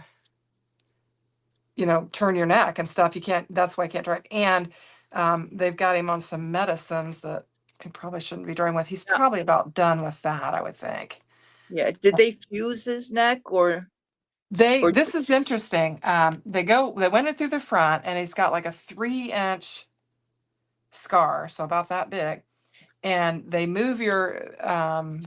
turn your neck and stuff. That's why I can't drive. And they've got him on some medicines that he probably shouldn't be driving with. He's Yeah. probably about done with that, I would think. Yeah. Did they fuse his neck or This is interesting. They went in through the front, and he's got like a 3-inch scar, so about that big. And they move your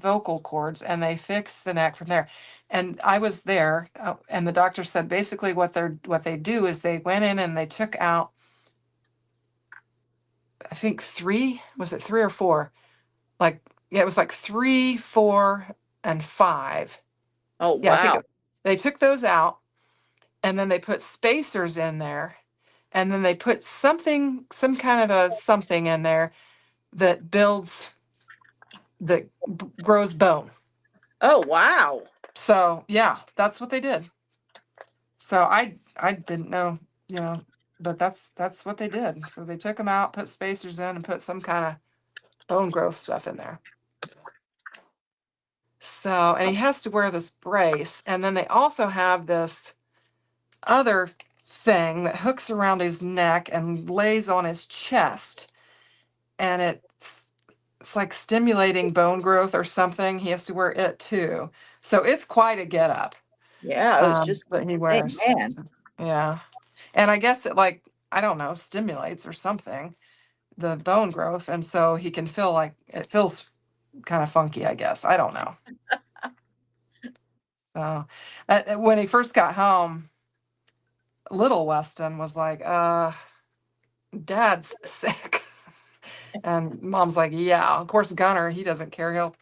vocal cords, and they fix the neck from there. And I was there, and the doctor said basically what they do is they went in and they took out, I think was it 3 or 4? Like, yeah, it was like 3, 4, and 5. oh Yeah, I think wow. they took those out, and then they put spacers in there, and then they put some kind of a something in there that grows bone. Oh wow. So yeah, that's what they did. So I didn't know, but that's what they did. So they took them out, put spacers in, and put some kind of bone growth stuff in there. So, and he has to wear this brace, and then they also have this other thing that hooks around his neck and lays on his chest, and it's like stimulating bone growth or something. He has to wear it too. So it's quite a get up Yeah, I was just that he saying, wears. man. So, yeah. And I guess it, like, I don't know, stimulates or something the bone growth. And so he can feel like it feels kind of funky, I guess. I don't know. So when he first got home, little Weston was like, Dad's sick. And Mom's like, yeah, of course, Gunner, he doesn't care.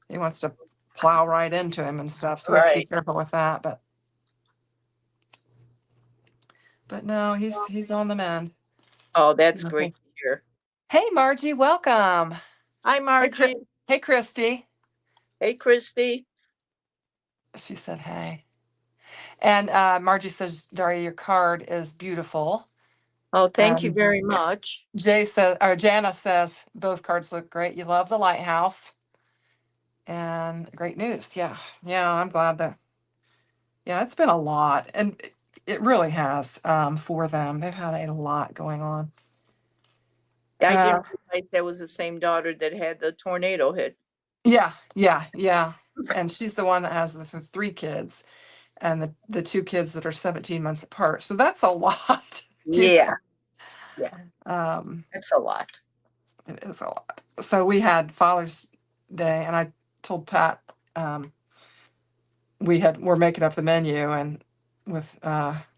He wants to plow right into him and stuff. So we have to be Right. careful with that. But no, he's on the mend. Oh, that's So, great to hear. hey, Margie, welcome. Hi, Hey, Margie. hey, Christy. Hey, Christy. She said, hey. And Margie says, Daria, your card is beautiful. Oh, thank you And very much. Jana says, both cards look great. You love the lighthouse. And great news. Yeah. Yeah, I'm glad that, yeah, it's been a lot. And it really has for them. They've had a lot going on. I didn't realize that was the same daughter that had the tornado hit. Yeah, yeah, yeah. And she's the one that has the three kids and the two kids that are 17 months apart. So that's a lot. Yeah, yeah, Um, that's a lot. it is a lot. So we had Father's Day, and I told Pat we're making up the menu and with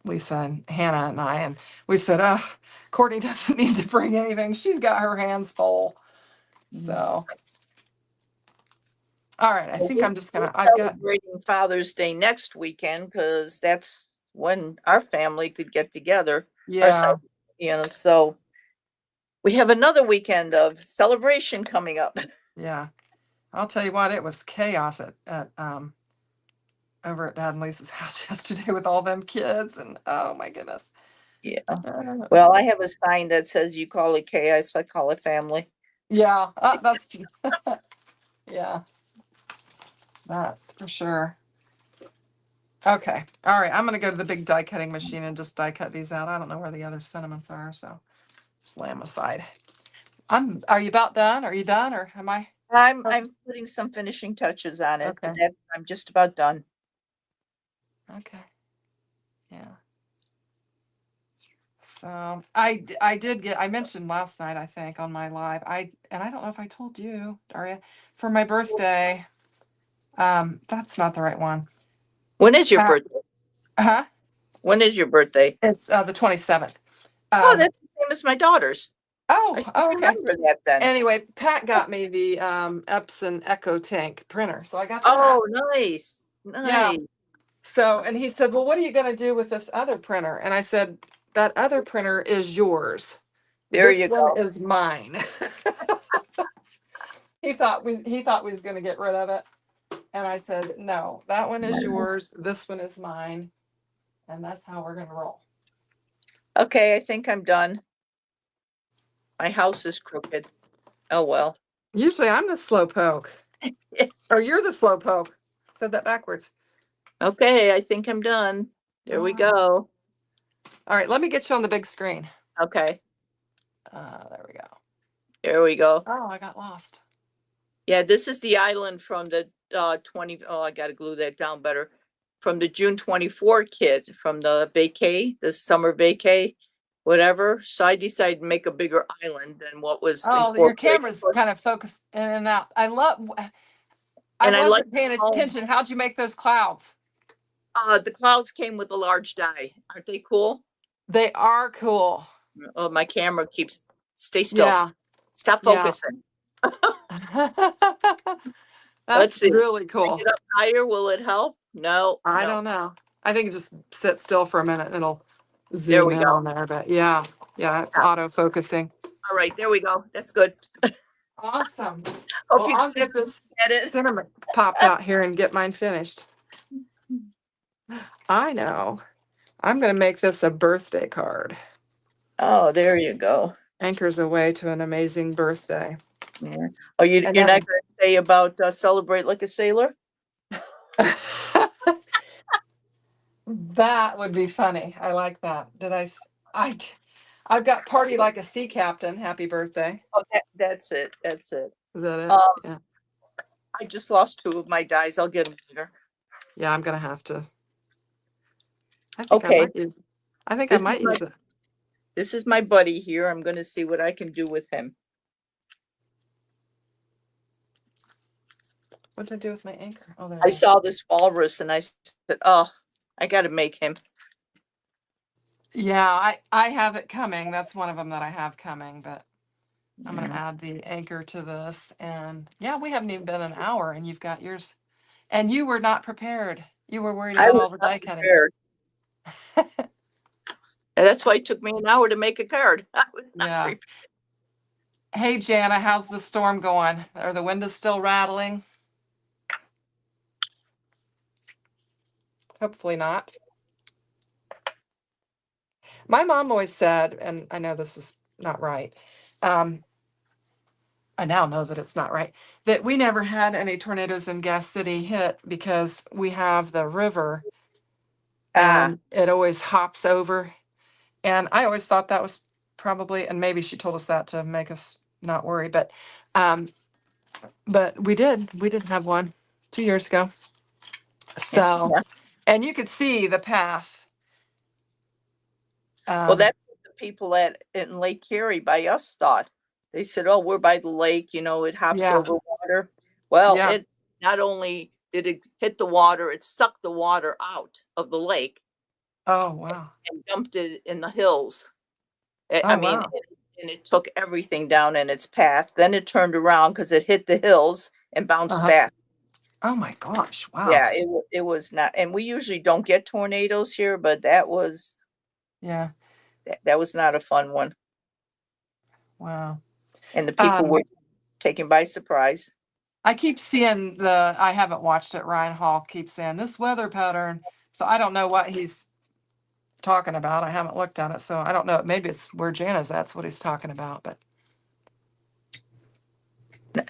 Lisa and Hannah and I, and we said, Courtney doesn't need to bring anything. She's got her hands full. So, all right, I think I'm just We're gonna. I've got. celebrating Father's Day next weekend because that's when our family could get together. Yeah, So we have another weekend of celebration coming up. yeah. I'll tell you what, it was chaos at over at Dad and Lisa's house yesterday with all them kids, and oh my goodness. Yeah. It Well, was- I have a sign that says you call it chaos, I call it family. yeah, that's yeah, that's for sure. Okay, all right. I'm gonna go to the big die cutting machine and just die cut these out. I don't know where the other sentiments are, so just lay them aside. Are you about done? Are you done, or am I? I'm putting some finishing touches on it, but Okay. I'm just about done. Okay. Yeah. So I mentioned last night, I think, on my live. I don't know if I told you, Daria, for my birthday. That's not the right one. When is your Uh, birthday? huh? When is your birthday? It's the 27th. Oh, that's the same as my daughter's. I should Okay. remember that then. Anyway, Pat got me the Epson Echo Tank printer, so I got that. Oh, nice. Yeah. Nice. So, and he said, "Well, what are you going to do with this other printer?" And I said, "That other printer is yours. There This you one go. is mine." He thought we was going to get rid of it, and I said, "No, that one is yours. This one is mine, and that's how we're going to roll." Okay, I think I'm done. My house is crooked. Oh, well. Usually, I'm the slow poke, or you're the slow poke. Said that backwards. Okay, I think I'm done. There we go. All right, let me get you on the big screen. Okay, There we go. there we go. Oh, I got lost. Yeah, this is the island from the 20. Oh, I got to glue that down better. From the June 24 kit from the vacay, the summer vacay, whatever. So I decided to make a bigger island than what was Oh, your incorporated. camera's kind of focused in and out. I And I like wasn't paying attention. How'd you make those clouds? the clouds came with a large die. Aren't they cool? They are cool. Oh, my camera keeps stay still. Yeah. Stop Yeah. focusing. Let's That's see. really Bring cool. it up higher. Will it help? No. I No. don't know. I think just sit still for a minute and it'll There zoom we in go. on there. But yeah, it's Stop. auto focusing. All right, there we go. That's good. Awesome. Hope Well, you I'll get this get it. cinema popped out here and get mine finished. I know. I'm going to make this a birthday card. Oh, there you go. Anchors away to an amazing birthday. Yeah. Oh, you're And not then- going to say about celebrate like a sailor? That would be funny. I like that. I've got party like a sea captain. Happy birthday. Oh, that's it. That's it. Is that it? Um, Yeah. I just lost 2 of my dies. I'll get them later. Yeah, I'm gonna have to. I think I Okay. might use. I think I This is might my- use it. This is my buddy here. I'm going to see what I can do with him. What did I do with my anchor? Oh, there. I it is. saw this walrus and I said, oh, I got to make him. Yeah, I have it coming. That's one of them that I have coming. But I'm gonna add the anchor to this, and yeah, we haven't even been an hour, and you've got yours. And you were not prepared. You were worried I about was all the not die cutting. prepared. And that's why it took me an hour to make a card. I was not Yeah. prepared. Hey, Jana, how's the storm going? Are the windows still rattling? Hopefully not. My mom always said, and I know this is not right. I now know that it's not right, that we never had any tornadoes in Gas City hit because we have the river Ah, and it always hops over. And I always thought that was probably, and maybe she told us that to make us not worry, um, but we did have one 2 years ago. So, yeah. and you could see the path. Well, Um, that's what the people in Lake Erie by us thought. They said, "Oh, we're by the lake, you know, it hops yeah, over water." Well, yeah. it not only did it hit the water, it sucked the water out of the lake Oh, wow. and dumped it in the hills. I Oh, mean, wow. and it took everything down in its path. Then it turned around because it hit the hills and bounced Uh-huh. back. Oh my gosh. Wow. Yeah, it was not, and we usually don't get tornadoes here, but that was Yeah. that was not a fun one, Wow. and the people Um, were taken by surprise. I keep seeing I haven't watched it. Ryan Hall keeps saying this weather pattern. So I don't know what he's talking about. I haven't looked at it. So I don't know. Maybe it's where Jana's. That's what he's talking about. But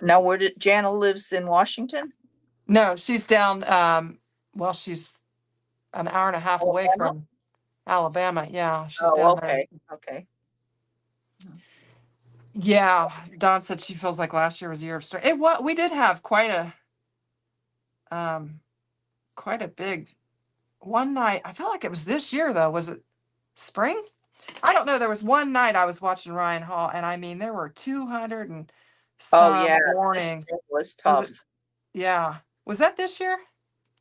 Now, where did Jana lives in Washington? no, she's down. Well, she's an hour and a half away Alabama? from Alabama. Yeah, she's Oh, down there. okay, okay. Yeah, Dawn said she feels like last year was a year of strength. It what we did have um quite a big one night. I felt like it was this year though. Was it spring? I don't know. There was one night I was watching Ryan Hall, and I mean there were 200 and Oh, yeah, some this warnings. spring was Was it? tough. Yeah. Was that this year?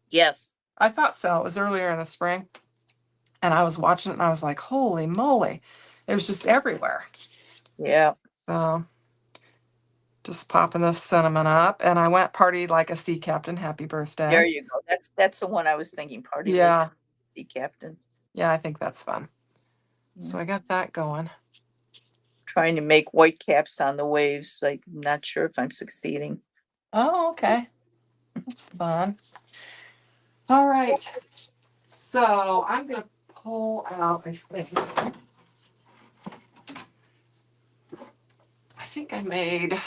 Yes. I thought so. It was earlier in the spring. And I was watching it and I was like, holy moly. It was just everywhere. Yeah. So just popping this cinnamon up. And I went party like a sea captain. Happy There birthday. you go. That's the one I was thinking. Party Lace Yeah. Sea Captain. Yeah, I think that's fun. Yeah. So I got that going. Trying to make white caps on the waves. Like, I'm not sure if I'm succeeding. Oh, okay. That's fun. All right. So I'm going to pull out, I think I made,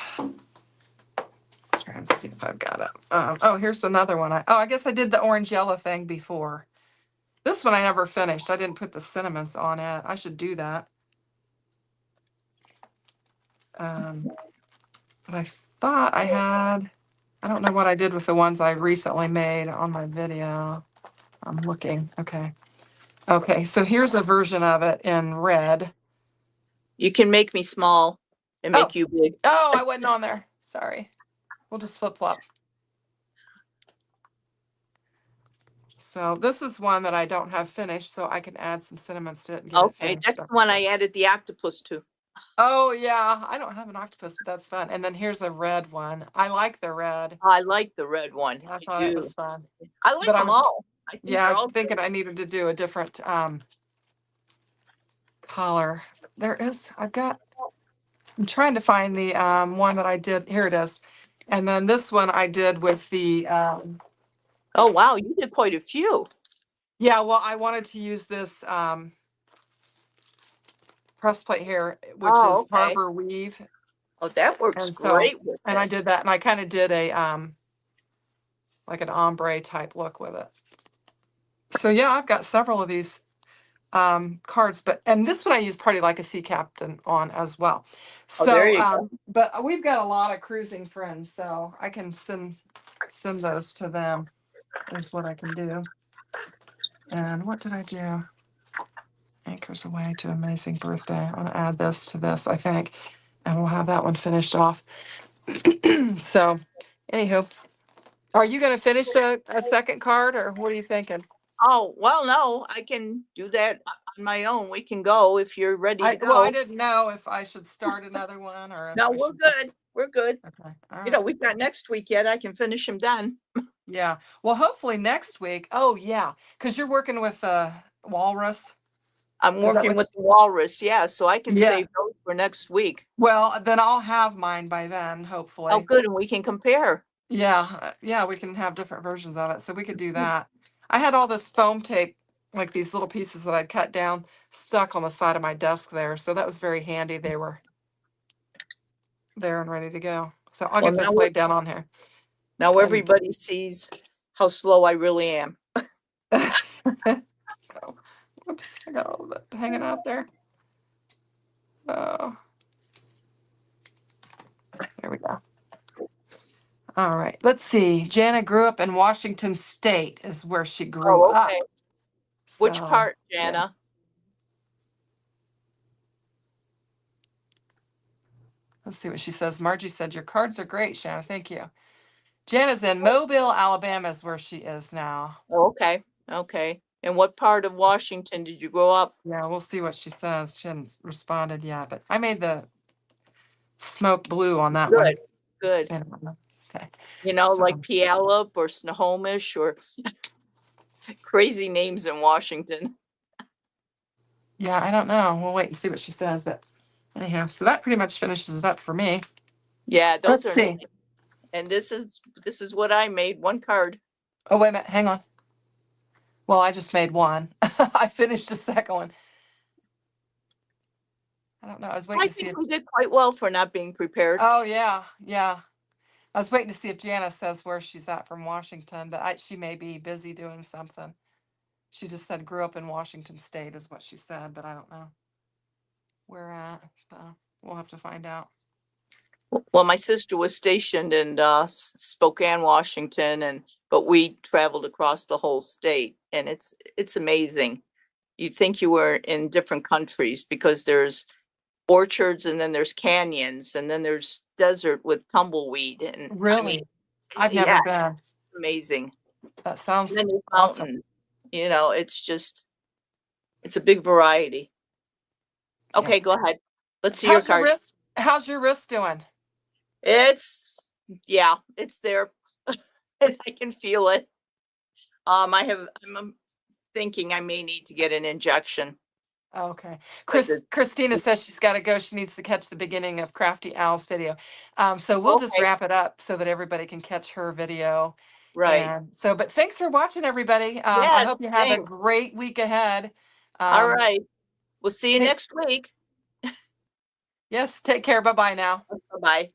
trying to see if I've got it. Oh, here's another one. I guess I did the orange yellow thing before. This one I never finished. I didn't put the cinnamons on it. I should do that. But I thought I had, I don't know what I did with the ones I recently made on my video. I'm looking. Okay. Okay. So here's a version of it in red. You can make me small and Oh, make you big. oh, I wasn't on there. Sorry. We'll just flip flop. So this is one that I don't have finished, so I can add some cinnamons to it and get it Okay, finished that's up. the one I added the octopus to. Oh yeah, I don't have an octopus, but that's fun. And then here's a red one. I like the red. I like the red one. I I thought it do. was fun. I like But I them was, all. I think yeah, I they're was all thinking good. I needed to do a different color. There is, I'm trying to find the one that I did. Here it is. And then this one I did with the Oh, wow, you did quite a few. yeah, well, I wanted to use this press plate here, which Oh, is okay. Harbor Weave. Oh, that works And so, great with and I it. did that, and I kind of did a like an ombre type look with it. So yeah, I've got several of these cards, and this one I use Party Like a Sea Captain on as well. Oh, there So you go. but we've got a lot of cruising friends, so I can send those to them is what I can do. And what did I do? Anchors Away to Amazing Birthday. I want to add this to this, I think, and we'll have that one finished off. So anywho, are you going to finish a second card, or what are you thinking? Oh, well, no, I can do that on my own. We can go if you're ready to Well, I go. didn't know if I should start another one or if No, I we're should just. good. We're good. Okay. All You know, right. we've got next week yet. I can finish them then. Yeah. Well, hopefully next week. Oh, yeah. Because you're working with Walrus. I'm Is that working what with the walrus, yeah, so I can Yeah. save those for next week. Well, then I'll have mine by then, Oh, hopefully. good, and we can compare. Yeah, yeah, we can have different versions of it, so we could do that. I had all this foam tape, like these little pieces that I'd cut down, stuck on the side of my desk there, so that was very handy. They were there and ready to go. So I'll Well, get this laid down on here. now And everybody sees how slow I really am. oh, oops, I got a little bit hanging out there. Oh, there we go. All right, let's see. Jana grew up in Washington State, is where she grew Oh, up. okay. Which So, part, yeah. Jana? Let's see what she says. Margie said, your cards are great, Shanna. Thank you. Jana's in Mobile, Alabama is where she is now. Oh, okay, okay. And what part of Washington did you grow up? Yeah, we'll see what she says. She hasn't responded yet, but I made the smoke blue on that one. Good, good. Okay. You know, So, like Puyallup or Snohomish or crazy names in Washington. yeah, I don't know. We'll wait and see what she says. But anyhow, so that pretty much finishes it up for me. Yeah, those Let's are see. nice. And this is what I made, one card. Oh, wait a minute. Hang on. Well, I just made one. I finished the second one. I don't know. I was waiting I to see think if. we did quite well for not being prepared. Oh, yeah. Yeah. I was waiting to see if Jana says where she's at from Washington, but she may be busy doing something. She just said grew up in Washington State is what she said, but I don't know where at. So we'll have to find out. Well, my sister was stationed in Spokane, Washington, but we traveled across the whole state, and it's amazing. You'd think you were in different countries because there's orchards and then there's canyons and then there's desert with tumbleweed, and I mean, Really? I've yeah, never been. amazing. That And sounds then there's awesome. mountains. You know, it's a big variety. Yeah. Okay, go ahead. Let's see your card. How's your wrist doing? Yeah, it's there. I can feel it. I'm thinking I may need to get an injection. Okay. Because Christina says she's got to go. She needs to catch the beginning of Crafty Owl's video. So we'll just okay, wrap it up so that everybody can catch her video. right. And so, but thanks for watching, everybody. I Yes, hope you have a thanks. great week ahead. All right. We'll see you Take, next week. yes, take care. Bye-bye now. Bye-bye.